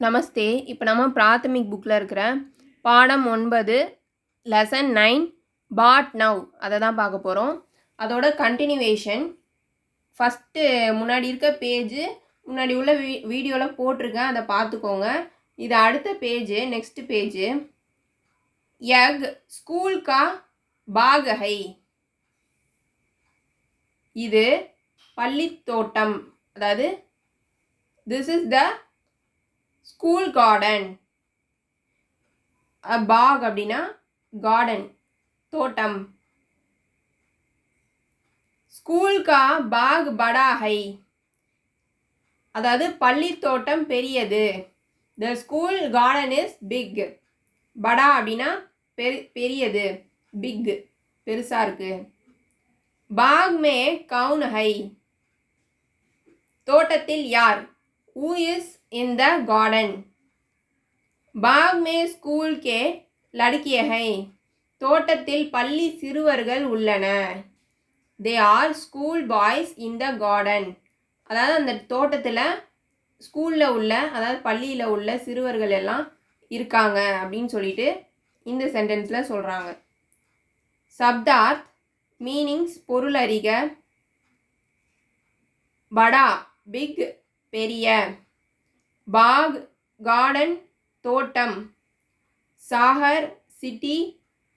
நமஸ்தே. இப்போ நம்ம பிராத்தமிக் புக்கில் இருக்கிற பாடம் 9 லெசன் 9 பாட் நவ் அதை தான் பார்க்க போகிறோம். அதோட கண்டினியூவேஷன். ஃபஸ்ட்டு முன்னாடி இருக்க பேஜு முன்னாடி உள்ள வீடியோவில் போட்டிருக்கேன், அதை பார்த்துக்கோங்க. இது அடுத்த பேஜு, நெக்ஸ்ட் பேஜு. யக் ஸ்கூல் கா பாக் ஹை, இது பள்ளித்தோட்டம், அதாவது this is the school garden. பாக் அப்படின்னா கார்டன், தோட்டம். ஸ்கூல் கா பாக் படா ஹை, அதாவது பள்ளி தோட்டம் பெரியது. The school garden is big. படா அப்படின்னா பெரியது, பிக் பெருசா இருக்கு. பாக் மே கவுன் ஹை, தோட்டத்தில் யார்? Who is in the garden? பாக் மே ஸ்கூல் கே லடுக்கிய ஹை, தோட்டத்தில் பள்ளி சிறுவர்கள் உள்ளன. They are school boys in the garden. அதாவது அந்த தோட்டத்தில் ஸ்கூலில் உள்ள, அதாவது பள்ளியில் உள்ள சிறுவர்கள் எல்லாம் இருக்காங்க அப்படின்னு சொல்லிட்டு இந்த சென்டென்ஸில் சொல்கிறாங்க. சப்தார்த் மீனிங்ஸ் பொருள் அறிக. படா பிக் பெரிய, பாக் கார்டன் தோட்டம், சாகர் சிட்டி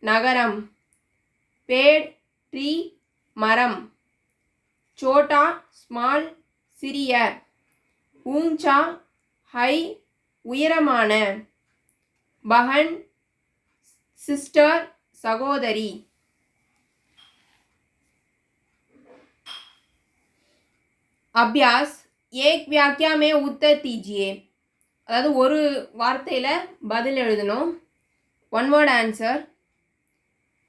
நகரம், பேட் ட்ரீ மரம், சோட்டா ஸ்மால் சிறிய, ஊஞ்சா ஹை உயரமான, பஹன் சிஸ்டர் சகோதரி. அபியாஸ் ஏக் வியாக்கியா மே உத்தர் தீஜியே, அதாவது ஒரு வார்த்தையில் பதில் எழுதணும். One word answer.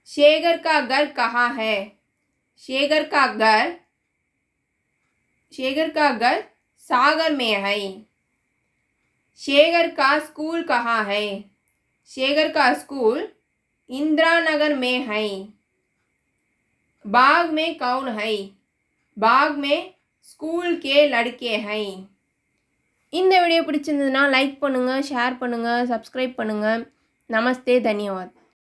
शेखर का घर कहाँ है? शेखर का घर सागर में है. शेखर का स्कूल कहाँ है? शेखर का स्कूल इंदिरा नगर में है. बाग में कौन है? बाग में स्कूल के लड़के हैं. இந்த வீடியோ பிடிச்சிருந்ததுன்னா லைக் பண்ணுங்கள், ஷேர் பண்ணுங்கள், சப்ஸ்கிரைப் பண்ணுங்கள். நமஸ்தே, தன்யவாத்.